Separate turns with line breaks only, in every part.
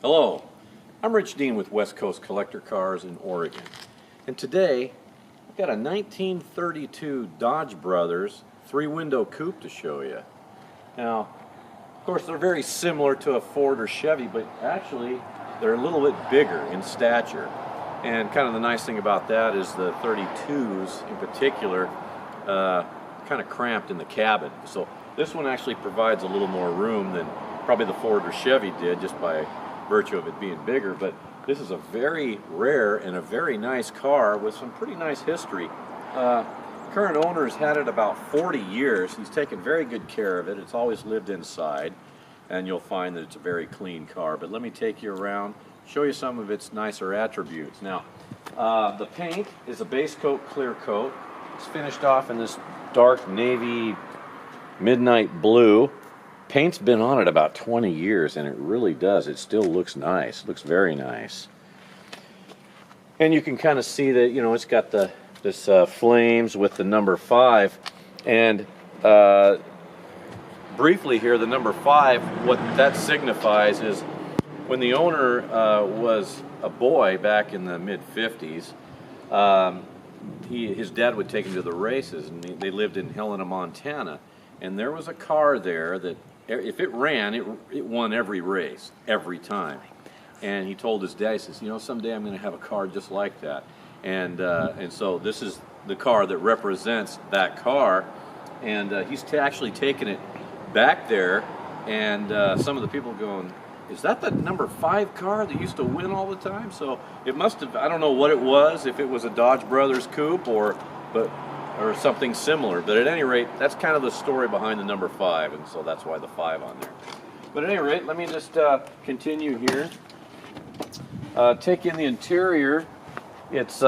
Hello, I'm Rich Dean with West Coast Collector Cars in Oregon, and today I've got a 1932 Dodge Brothers 3-window coupe to show you. Now, of course, they're very similar to a Ford or Chevy, but actually they're a little bit bigger in stature. And kind of the nice thing about that is the 32s in particular kind of cramped in the cabin. So this one actually provides a little more room than probably the Ford or Chevy did, just by virtue of it being bigger. But this is a very rare and a very nice car with some pretty nice history. Current owner's had it about 40 years. He's taken very good care of it. It's always lived inside, and you'll find that it's a very clean car. But let me take you around, show you some of its nicer attributes. Now, the paint is a base coat clear coat. It's finished off in this dark navy midnight blue. Paint's been on it about 20 years, and it really does. It still looks nice. It looks very nice. And you can kind of see that, you know, it's got this flames with the number 5. And briefly here, the number 5, what that signifies is when the owner was a boy back in the mid-50s, his dad would take him to the races, and they lived in Helena, Montana. And there was a car there that, if it ran, it won every race, every time. And he told his dad, he says, you know, someday I'm going to have a car just like that. And so this is the car that represents that car. And he's actually taken it back there. And some of the people going, is that the number 5 car that used to win all the time? So it must have, I don't know what it was, if it was a Dodge Brothers coupe or something similar, but at any rate, that's kind of the story behind the number 5, and so that's why the 5 on there. But at any rate, let me just continue here. Take in the interior. It's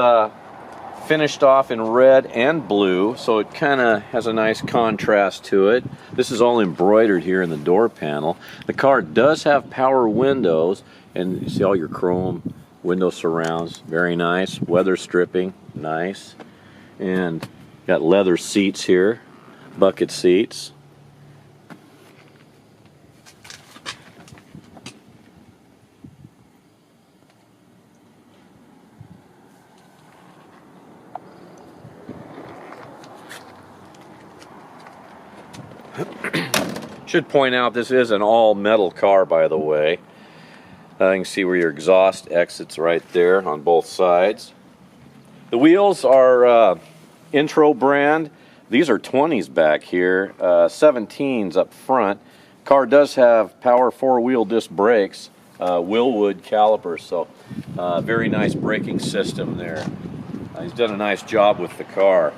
finished off in red and blue, so it kind of has a nice contrast to it. This is all embroidered here in the door panel. The car does have power windows, and you see all your chrome window surrounds, very nice. Weather stripping, nice. And got leather seats here, bucket seats. Should point out this is an all-metal car, by the way. You can see where your exhaust exits right there on both sides. The wheels are Intro brand. These are 20s back here, 17s up front. Car does have power 4-wheel disc brakes, Willwood calipers, so very nice braking system there. He's done a nice job with the car.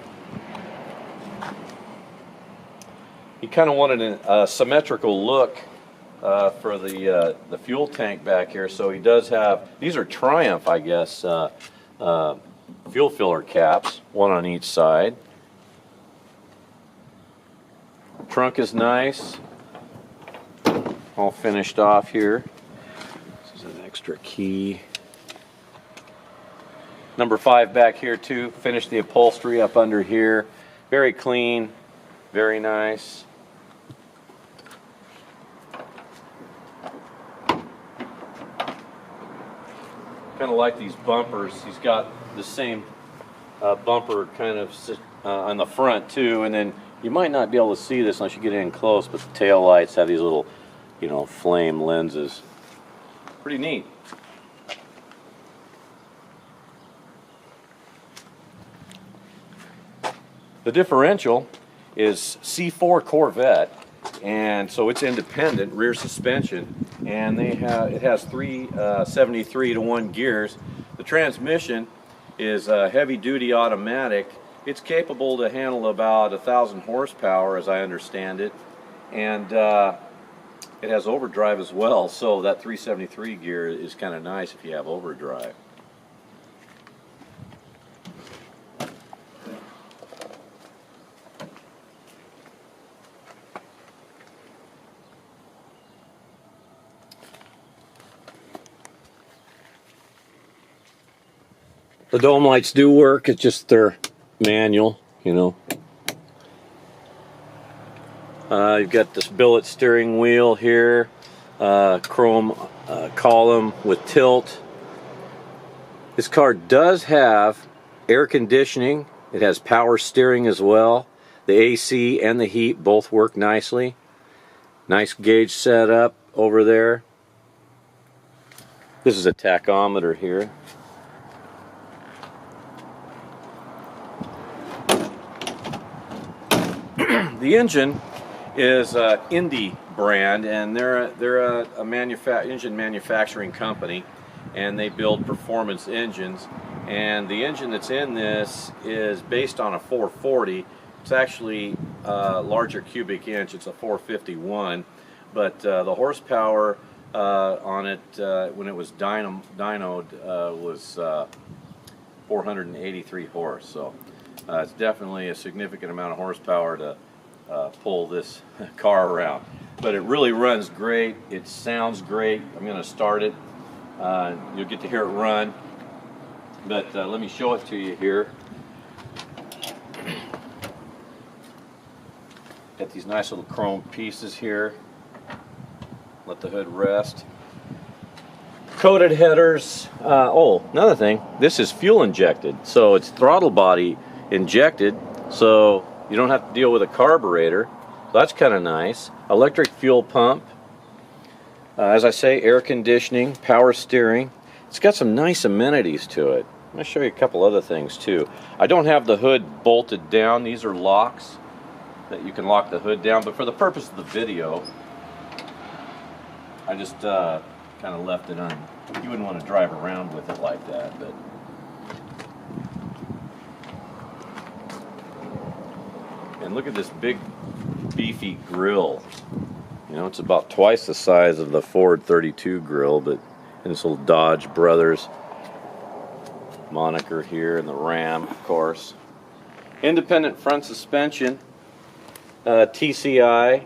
He kind of wanted a symmetrical look for the fuel tank back here, so he does have, these are Triumph, I guess, fuel filler caps, one on each side. Trunk is nice, all finished off here. This is an extra key. Number 5 back here too. Finished the upholstery up under here. Very clean, very nice. Kind of like these bumpers. He's got the same bumper kind of on the front too, and then you might not be able to see this unless you get in close, but the tail lights have these little, you know, flame lenses. Pretty neat. The differential is C4 Corvette, and so it's independent rear suspension, and it has 373 to 1 gears. The transmission is heavy duty automatic. It's capable to handle about 1,000 horsepower, as I understand it, and it has overdrive as well, so that 373 gear is kind of nice if you have overdrive. The dome lights do work, it's just they're manual, you know. You've got this billet steering wheel here. chrome column with tilt. This car does have air conditioning. It has power steering as well. The AC and the heat both work nicely. Nice gauge setup over there. This is a tachometer here. The engine is Indy brand, and they're a engine manufacturing company, and they build performance engines. And the engine that's in this is based on a 440. It's actually a larger cubic inch. It's a 451, but the horsepower on it when it was dynoed was 483 horse. So it's definitely a significant amount of horsepower to pull this car around. But it really runs great. It sounds great. I'm going to start it. You'll get to hear it run. But let me show it to you here. Got these nice little chrome pieces here. Let the hood rest. Coated headers. Oh, another thing. This is fuel injected, so it's throttle body injected, so you don't have to deal with a carburetor. So that's kind of nice. Electric fuel pump. As I say, air conditioning, power steering. It's got some nice amenities to it. I'm going to show you a couple other things too. I don't have the hood bolted down. These are locks that you can lock the hood down, but for the purpose of the video, I just kind of left it on. You wouldn't want to drive around with it like that, but and look at this big beefy grill. You know, it's about twice the size of the Ford 32 grill, but in this little Dodge Brothers moniker here, and the Ram, of course. Independent front suspension, TCI.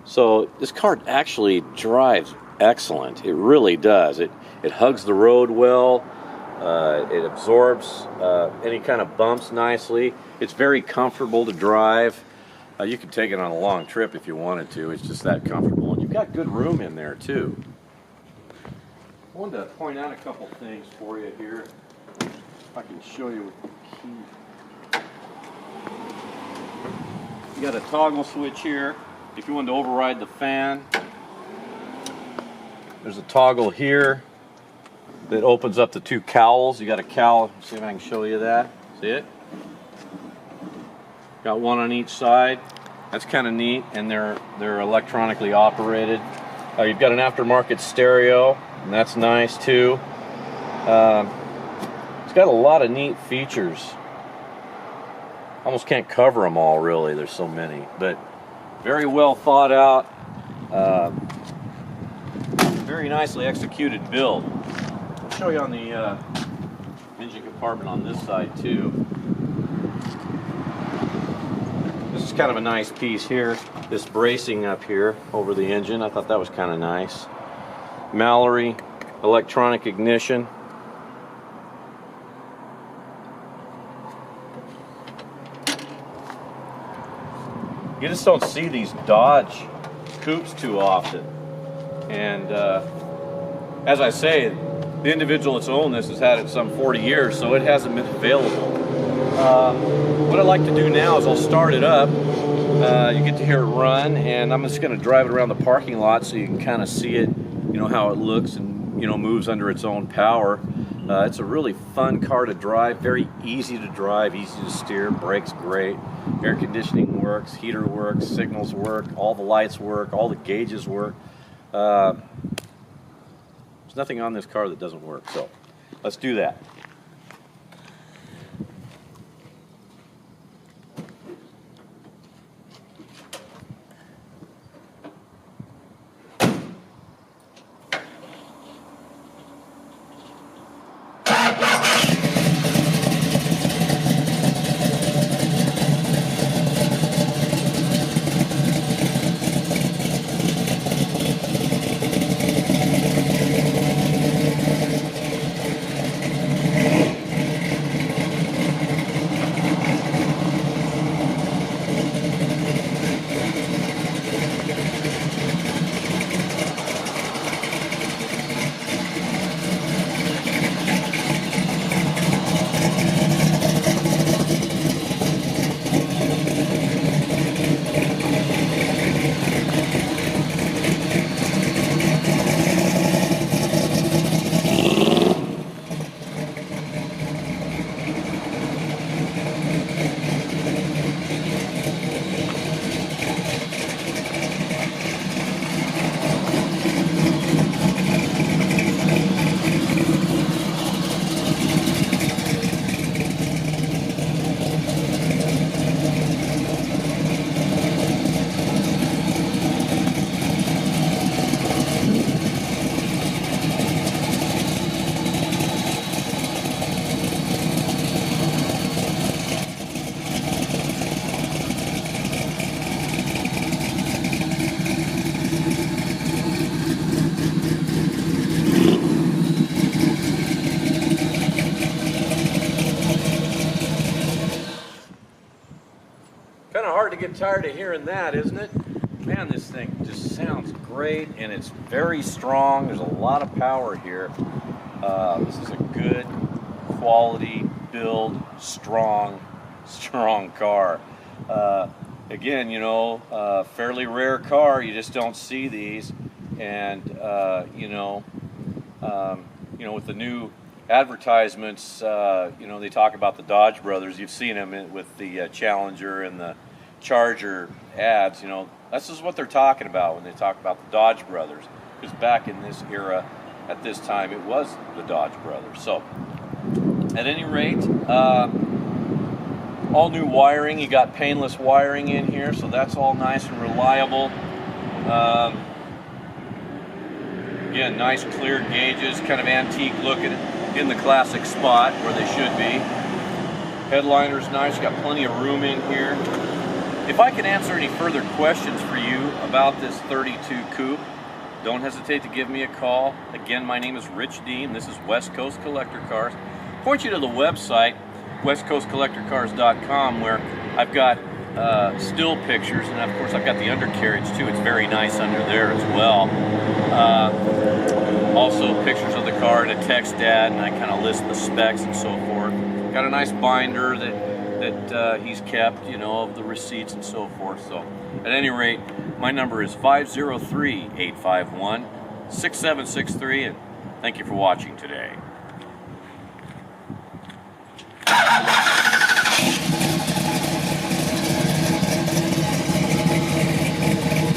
So this car actually drives excellent. It really does. It hugs the road well. It absorbs any kind of bumps nicely. It's very comfortable to drive. You could take it on a long trip if you wanted to. It's just that comfortable. And you've got good room in there too. I wanted to point out a couple things for you here. If I can show you with the key. You got a toggle switch here. If you wanted to override the fan, there's a toggle here that opens up the two cowls. You got a cowl. See if I can show you that. See it? Got one on each side. That's kind of neat, and they're electronically operated. You've got an aftermarket stereo, and that's nice too. It's got a lot of neat features. Almost can't cover them all, really. There's so many, but very well thought out. Very nicely executed build. I'll show you on the engine compartment on this side too. This is kind of a nice piece here. This bracing up here over the engine, I thought that was kind of nice. Mallory electronic ignition. You just don't see these Dodge Coupes too often. And as I say, the individual that's owned this has had it some 40 years, so it hasn't been available. What I'd like to do now is I'll start it up. You get to hear it run, and I'm just going to drive it around the parking lot so you can kind of see it, you know, how it looks and, you know, moves under its own power. It's a really fun car to drive, very easy to drive, easy to steer, brakes great, air conditioning works, heater works, signals work, all the lights work, all the gauges work. There's nothing on this car that doesn't work, so let's do that. to get tired of hearing that, isn't it? Man, this thing just sounds great, and it's very strong. There's a lot of power here. This is a good quality build, strong car. Again, you know, fairly rare car. You just don't see these, and you know, with the new advertisements, you know, they talk about the Dodge brothers. You've seen them with the Challenger and the Charger ads. You know, this is what they're talking about when they talk about the Dodge brothers. Because back in this era, at this time, it was the Dodge brothers. So, at any rate, all new wiring. You got painless wiring in here, so that's all nice and reliable. Again, nice clear gauges, kind of antique looking in the classic spot where they should be. Headliner's nice, got plenty of room in here. If I can answer any further questions for you about this 32 Coupe, don't hesitate to give me a call. Again, my name is Rich Dean. This is West Coast Collector Cars. Point you to the website, westcoastcollectorcars.com, where I've got still pictures, and of course I've got the undercarriage too. It's very nice under there as well. Also pictures of the car and a text ad, and I kind of list the specs and so forth. Got a nice binder that he's kept, you know, of the receipts and so forth. So at any rate, my number is 503-851-6763, and thank you for watching today.